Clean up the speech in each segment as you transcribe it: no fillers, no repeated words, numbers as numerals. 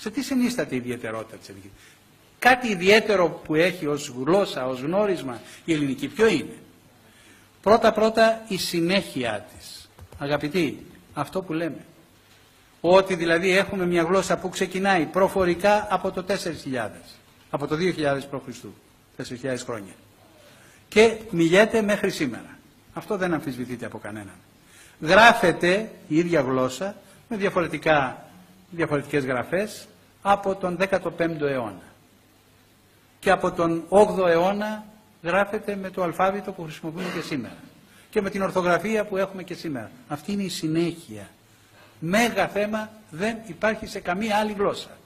Σε τι συνίσταται η ιδιαιτερότητα της ελληνικής? Κάτι ιδιαίτερο που έχει ως γλώσσα, ως γνώρισμα η ελληνική ποιο είναι? Πρώτα η συνέχεια της. Αγαπητοί, αυτό που λέμε. Ότι δηλαδή έχουμε μια γλώσσα που ξεκινάει προφορικά από το 4000, από το 2000 π.Χ., 4.000 χρόνια. Και μιλιέται μέχρι σήμερα. Αυτό δεν αμφισβητείται από κανέναν. Γράφεται η ίδια γλώσσα με διαφορετικές γραφές από τον 15ο αιώνα. Και από τον 8ο αιώνα γράφεται με το αλφάβητο που χρησιμοποιούμε και σήμερα. Και με την ορθογραφία που έχουμε και σήμερα. Αυτή είναι η συνέχεια. Μέγα θέμα δεν υπάρχει σε καμία άλλη γλώσσα.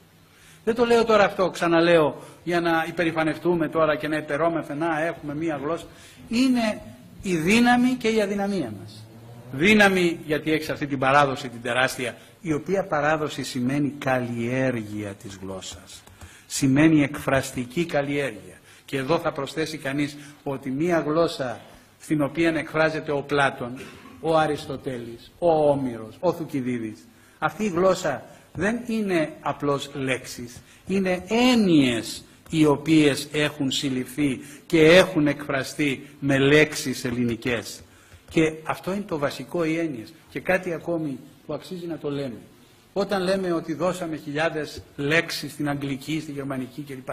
Δεν το λέω τώρα αυτό, ξαναλέω, για να υπερηφανευτούμε τώρα και να υπερώμεθα να έχουμε μία γλώσσα. Είναι η δύναμη και η αδυναμία μας. Δύναμη γιατί έχεις αυτή την παράδοση την τεράστια, η οποία παράδοση σημαίνει καλλιέργεια της γλώσσας. Σημαίνει εκφραστική καλλιέργεια. Και εδώ θα προσθέσει κανείς ότι μία γλώσσα στην οποία εκφράζεται ο Πλάτων, ο Αριστοτέλης, ο Όμηρος, ο Θουκυδίδης, αυτή η γλώσσα δεν είναι απλώς λέξεις, είναι έννοιες οι οποίες έχουν συλληφθεί και έχουν εκφραστεί με λέξεις ελληνικές. Και αυτό είναι το βασικό, οι έννοιες. Και κάτι ακόμη που αξίζει να το λέμε. Όταν λέμε ότι δώσαμε χιλιάδες λέξεις στην αγγλική, στη γερμανική κλπ.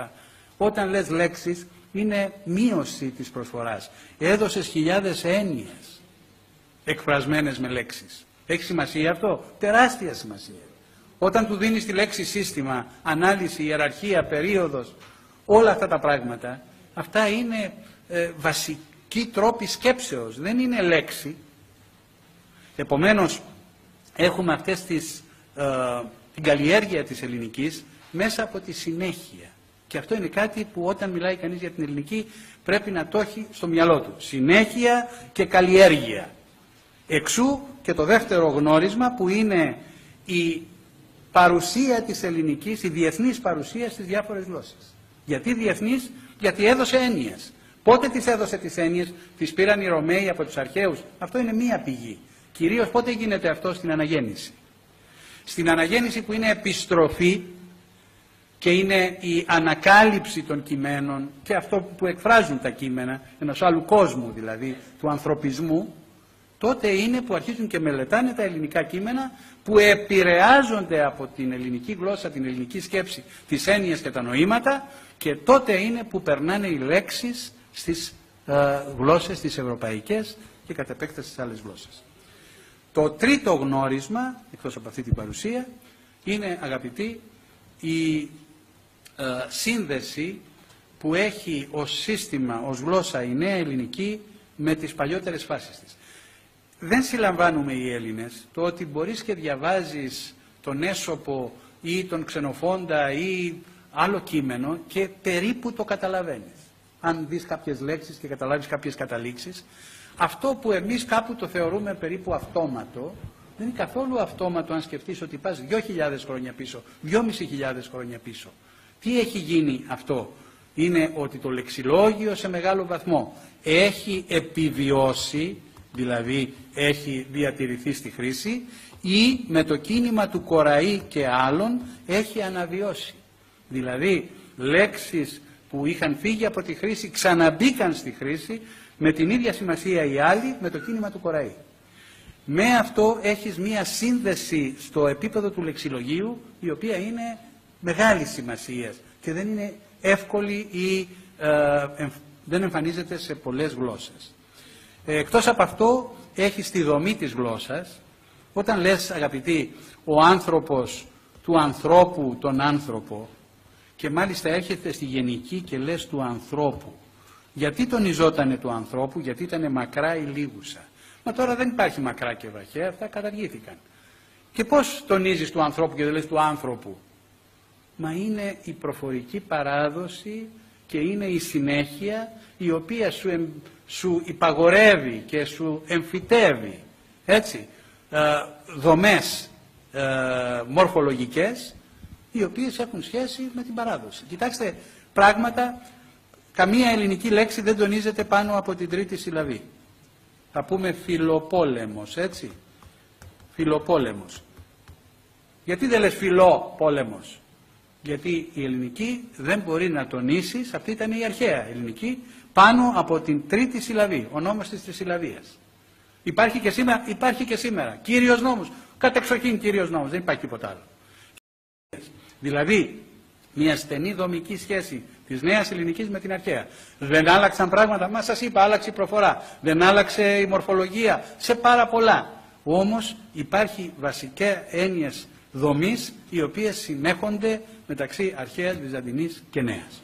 Όταν λες λέξεις είναι μείωση της προσφοράς. Έδωσες χιλιάδες έννοιες εκφρασμένες με λέξεις. Έχει σημασία αυτό? Τεράστια σημασία. Όταν του δίνεις τη λέξη σύστημα, ανάλυση, ιεραρχία, περίοδος, όλα αυτά τα πράγματα, αυτά είναι βασικοί τρόποι σκέψεως, δεν είναι λέξη. Επομένως, έχουμε αυτές την καλλιέργεια της ελληνικής μέσα από τη συνέχεια. Και αυτό είναι κάτι που όταν μιλάει κανείς για την ελληνική πρέπει να το έχει στο μυαλό του. Συνέχεια και καλλιέργεια. Εξού και το δεύτερο γνώρισμα που είναι η παρουσία της ελληνικής, η διεθνής παρουσία στις διάφορες γλώσσες. Γιατί διεθνής? Γιατί έδωσε έννοιες. Πότε τις έδωσε τις έννοιες? Τις πήραν οι Ρωμαίοι από τους αρχαίους. Αυτό είναι μία πηγή. Κυρίως πότε γίνεται αυτό? Στην αναγέννηση. Στην αναγέννηση που είναι επιστροφή και είναι η ανακάλυψη των κειμένων και αυτό που εκφράζουν τα κείμενα, ενός άλλου κόσμου δηλαδή, του ανθρωπισμού, τότε είναι που αρχίζουν και μελετάνε τα ελληνικά κείμενα που επηρεάζονται από την ελληνική γλώσσα, την ελληνική σκέψη, τις έννοιες και τα νοήματα, και τότε είναι που περνάνε οι λέξεις στις γλώσσες τις ευρωπαϊκές και κατ' επέκταση στις άλλες γλώσσες. Το τρίτο γνώρισμα, εκτός από αυτή την παρουσία, είναι, αγαπητοί, η σύνδεση που έχει ως σύστημα, ως γλώσσα η νέα ελληνική με τις παλιότερες φάσεις της. Δεν συλλαμβάνουμε οι Έλληνες το ότι μπορείς και διαβάζεις τον Έσωπο ή τον Ξενοφόντα ή άλλο κείμενο και περίπου το καταλαβαίνεις. Αν δεις κάποιες λέξεις και καταλάβεις κάποιες καταλήξεις, αυτό που εμείς κάπου το θεωρούμε περίπου αυτόματο, δεν είναι καθόλου αυτόματο αν σκεφτείς ότι πας 2.000 χρόνια πίσω, 2.500 χρόνια πίσω. Τι έχει γίνει αυτό? Είναι ότι το λεξιλόγιο σε μεγάλο βαθμό έχει επιβιώσει, δηλαδή έχει διατηρηθεί στη χρήση, ή με το κίνημα του Κοραή και άλλων έχει αναβιώσει. Δηλαδή λέξεις που είχαν φύγει από τη χρήση ξαναμπήκαν στη χρήση με την ίδια σημασία οι άλλοι με το κίνημα του Κοραή. Με αυτό έχεις μία σύνδεση στο επίπεδο του λεξιλογίου η οποία είναι μεγάλη σημασία και δεν είναι εύκολη ή δεν εμφανίζεται σε πολλές γλώσσες. Εκτός από αυτό έχει τη δομή της γλώσσας. Όταν λες, αγαπητοί, ο άνθρωπος του ανθρώπου τον άνθρωπο, και μάλιστα έρχεται στη γενική και λες του ανθρώπου, γιατί τονιζότανε του ανθρώπου? Γιατί ήτανε μακρά ή λίγουσα. Μα τώρα δεν υπάρχει μακρά και βραχαία, αυτά καταργήθηκαν. Και πώς τονίζεις του ανθρώπου και δεν λες του άνθρωπου? Μα είναι η προφορική παράδοση και είναι η συνέχεια η οποία σου υπαγορεύει και σου εμφυτεύει, έτσι, δομές μορφολογικές οι οποίες έχουν σχέση με την παράδοση. Κοιτάξτε, πράγματα, καμία ελληνική λέξη δεν τονίζεται πάνω από την τρίτη συλλαβή. Θα πούμε φιλοπόλεμος, έτσι, φιλοπόλεμος. Γιατί δεν λες φιλόπόλεμος? Γιατί η ελληνική δεν μπορεί να τονίσει, αυτή ήταν η αρχαία ελληνική, πάνω από την τρίτη συλλαβή, ο νόμος της τρισυλλαβίας. Υπάρχει και σήμερα. Κύριος νόμος. Κατεξοχήν κύριος νόμος. Δεν υπάρχει τίποτα άλλο. Δηλαδή, μια στενή δομική σχέση της νέας ελληνικής με την αρχαία. Δεν άλλαξαν πράγματα. Μα σας είπα, άλλαξε η προφορά. Δεν άλλαξε η μορφολογία. Σε πάρα πολλά. Όμως υπάρχει βασικά έννοιες δομής οι οποίες συνέχονται μεταξύ αρχαίας, βυζαντινής και νέας.